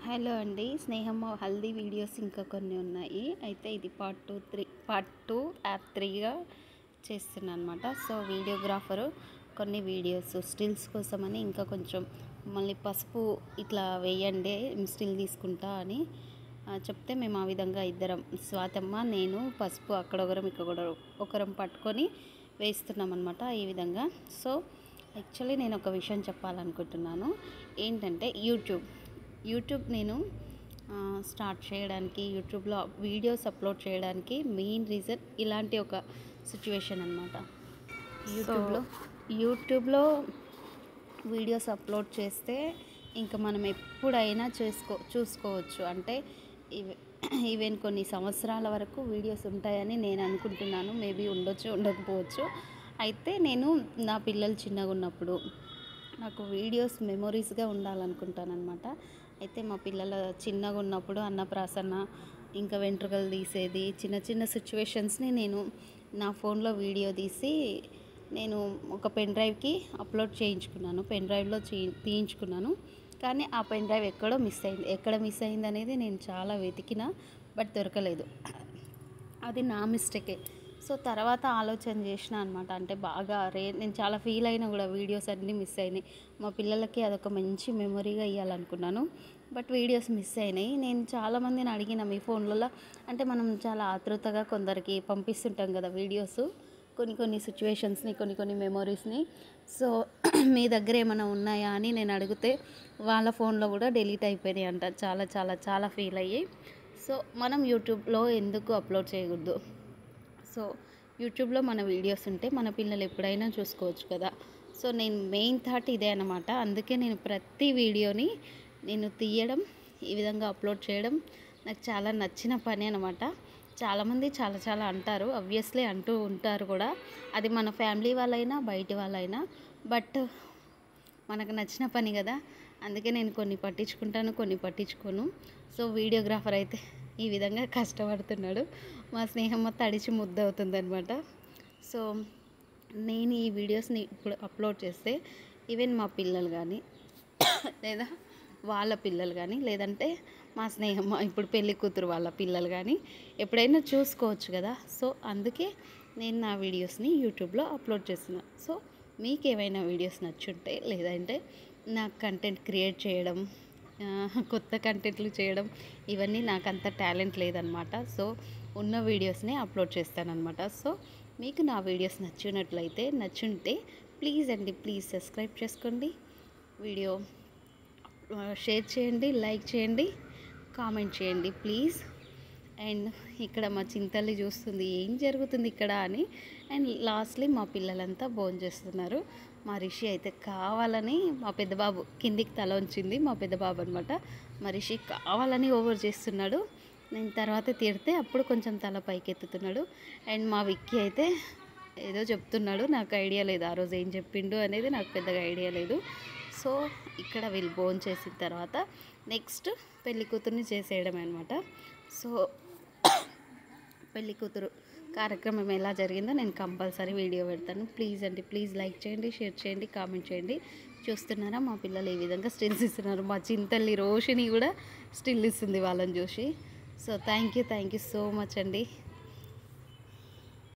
Hello అండి, స్నేహం haldi videos ఇంకా కొన్ని ఉన్నాయి. అయితే ఇది పార్ట్ టూ యాప్ 3గా చేస్తున్నాను అనమాట. సో వీడియోగ్రాఫరు కొన్ని వీడియోస్ స్టిల్స్ కోసమని ఇంకా కొంచెం మళ్ళీ పసుపు ఇట్లా వేయండి స్టిల్ తీసుకుంటా అని చెప్తే మేము ఆ విధంగా ఇద్దరం స్వాతమ్మ నేను పసుపు అక్కడొకరం ఇక్కడ ఒకరం పట్టుకొని వేస్తున్నాం అనమాట ఈ విధంగా. సో యాక్చువల్లీ నేను ఒక విషయం చెప్పాలనుకుంటున్నాను. ఏంటంటే యూట్యూబ్ నేను స్టార్ట్ చేయడానికి, యూట్యూబ్లో వీడియోస్ అప్లోడ్ చేయడానికి మెయిన్ రీజన్ ఇలాంటి ఒక సిచ్యువేషన్ అనమాట. యూట్యూబ్లో వీడియోస్ అప్లోడ్ చేస్తే ఇంకా మనం ఎప్పుడైనా చూసుకోవచ్చు. అంటే ఈవెన్ కొన్ని సంవత్సరాల వరకు వీడియోస్ ఉంటాయని నేను అనుకుంటున్నాను. మేబీ ఉండొచ్చు, ఉండకపోవచ్చు. అయితే నేను నా పిల్లలు చిన్నగా ఉన్నప్పుడు నాకు వీడియోస్ మెమొరీస్గా ఉండాలనుకుంటానమాట. అయితే మా పిల్లల చిన్నగా ఉన్నప్పుడు అన్నప్రాసన, ఇంకా వెంట్రుకలు తీసేది, చిన్న చిన్న సిచ్యువేషన్స్ని నేను నా ఫోన్లో వీడియో తీసి నేను ఒక పెన్ డ్రైవ్కి అప్లోడ్ చేయించుకున్నాను. పెన్ డ్రైవ్లో తీయించుకున్నాను. కానీ ఆ పెన్ డ్రైవ్ ఎక్కడ మిస్ అయింది అనేది నేను చాలా వెతికినా బట్ దొరకలేదు. అది నా మిస్టేకే. సో తర్వాత ఆలోచన చేసిన అనమాట. అంటే బాగా నేను చాలా ఫీల్ అయినా కూడా వీడియోస్ అన్నీ మిస్ అయినాయి. మా పిల్లలకి అదొక మంచి మెమొరీగా ఇవ్వాలనుకున్నాను. బట్ వీడియోస్ మిస్ అయినాయి. నేను చాలామందిని అడిగిన మీ ఫోన్లలో, అంటే మనం చాలా ఆతృతగా కొందరికి పంపిస్తుంటాం కదా వీడియోస్, కొన్ని సిచ్యువేషన్స్ని, కొన్ని మెమొరీస్ని. సో మీ దగ్గర ఏమైనా ఉన్నాయా అని నేను అడిగితే వాళ్ళ ఫోన్లో కూడా డిలీట్ అయిపోయినాయి అంట. చాలా చాలా చాలా ఫీల్ అయ్యి. సో మనం యూట్యూబ్లో ఎందుకు అప్లోడ్ చేయకూడదు? సో యూట్యూబ్లో మన వీడియోస్ ఉంటే మన పిల్లలు ఎప్పుడైనా చూసుకోవచ్చు కదా. సో నేను మెయిన్ థాట్ ఇదే అనమాట. అందుకే నేను ప్రతి వీడియోని నేను తీయడం, ఈ విధంగా అప్లోడ్ చేయడం నాకు చాలా నచ్చిన పని అనమాట. చాలామంది చాలా అంటారు, ఆబ్వియస్లీ అంటూ ఉంటారు కూడా. అది మన ఫ్యామిలీ వాళ్ళైనా బయటి వాళ్ళైనా, బట్ మనకు నచ్చిన పని కదా. అందుకే నేను కొన్ని పట్టించుకుంటాను, కొన్ని పట్టించుకోను. సో వీడియోగ్రాఫర్ అయితే ఈ విధంగా కష్టపడుతున్నాడు. మా స్నేహమ్మ తడిచి ముద్దవుతుందనమాట. సో నేను ఈ వీడియోస్ని ఇప్పుడు అప్లోడ్ చేస్తే ఈవెన్ మా పిల్లలు కానీ లేదా వాళ్ళ పిల్లలు కానీ, లేదంటే మా స్నేహమ్మ ఇప్పుడు పెళ్లి కూతురు వాళ్ళ పిల్లలు కానీ ఎప్పుడైనా చూసుకోవచ్చు కదా. సో అందుకే నేను నా వీడియోస్ని యూట్యూబ్లో అప్లోడ్ చేస్తున్నాను. సో మీకు ఏమైనా వీడియోస్ నచ్చుంటే, లేదంటే నా కంటెంట్ క్రియేట్ చేయడం, కొత్త కంటెంట్లు చేయడం, ఇవన్నీ నాకు అంత టాలెంట్ లేదనమాట. సో ఉన్న వీడియోస్ని అప్లోడ్ చేస్తానన్నమాట. సో మీకు నా వీడియోస్ నచ్చుంటే ప్లీజ్ సబ్స్క్రైబ్ చేసుకోండి, వీడియో షేర్ చేయండి, లైక్ చేయండి, కామెంట్ చేయండి ప్లీజ్. అండ్ ఇక్కడ మా చింతల్లి చూస్తుంది ఏం జరుగుతుంది ఇక్కడ అని. అండ్ లాస్ట్లీ మా పిల్లలంతా భోంచేస్తున్నారు. మా రిషి అయితే కావాలని, మా పెద్దబాబు కిందికి తల ఉంచింది, మా పెద్దబాబు అనమాట. మా రిషి కావాలని ఓవర్ చేస్తున్నాడు. నేను తర్వాత తిడితే అప్పుడు కొంచెం తల పైకెత్తుతున్నాడు. అండ్ మా విక్కీ అయితే ఏదో చెప్తున్నాడు, నాకు ఐడియా లేదు ఆ రోజు ఏం చెప్పిండు అనేది, నాకు పెద్దగా ఐడియా లేదు. సో ఇక్కడ వీళ్ళు భోజనం చేసిన తర్వాత నెక్స్ట్ పెళ్లి కూతుర్ని చేసేయడం అనమాట. సో పెళ్లి కూతురు కార్యక్రమం ఎలా జరిగిందో నేను కంపల్సరీ వీడియో పెడతాను. ప్లీజ్ లైక్ చేయండి, షేర్ చేయండి, కామెంట్ చేయండి. చూస్తున్నారా మా పిల్లలు ఈ విధంగా స్టిల్స్ ఇస్తున్నారు. మా చింతల్లి రోషిని కూడా స్టిల్ ఇస్తుంది వాళ్ళని చూసి. So thank you so much అండి.